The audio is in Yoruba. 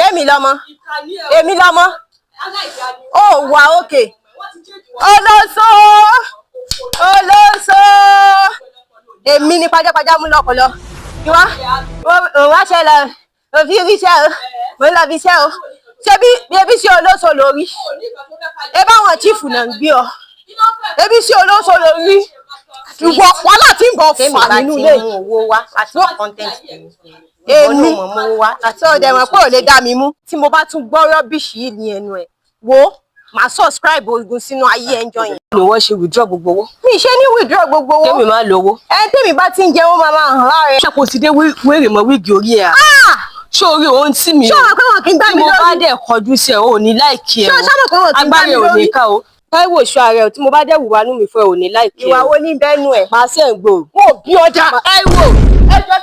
Èmi lọ́mọ. Oh, wow, okay. Olóso. Èmi ni pajápajá mú lọ́pọlọ. Ìwá, òun wá ṣẹlẹ̀, òfin ríṣẹ́ o, mo ń lọ bí iṣẹ́ o. Ṣé bí ebi sí olóso lórí? Ebá wọn chief náà ń gbé ọ. Ebi sí olóso lórí. Ìwọ wàhálà tí ń bọ̀ fà nínú ilé. Owó wá àti content Èmi àti ọ̀dẹ̀ wọn pé ò lè dá mi mú. Tí mo bá tún gbọ́ rọ́bìṣì yìí ní ẹnu ẹ̀, wo màá subscribe ogun sínú ayé ẹjọ́ yẹn. Lówó ṣe withdraw gbogbo owó. Mi ṣe ní withdraw gbogbo owó. Kémi máa lówó. Tèmi bá ti ń jẹun máa hàn lára ẹ̀. Ṣé kò ti dé wèrè mọ́ wíìgì orí ẹ̀? Ṣé orí òun tí mi? Ṣé wọn pé wọn kì í gbá mi lórí? Tí mo bá dẹ̀ kọjú sí ẹ̀ ò ní láìkí ẹ̀ o. Ṣé wọn pé wọn kì í gbá mi lórí? Agbára ò ní ká o. Táíwò ṣọ́ ara ẹ̀ tí mo bá dẹ̀ wùwà nú mi fún ẹ ò ní láìkí ẹ̀. Ìwà wo ní bẹ́nu ẹ̀? Màá sẹ́ ń gbò. Mo bí ọjà. Táíwò. Ẹjọ́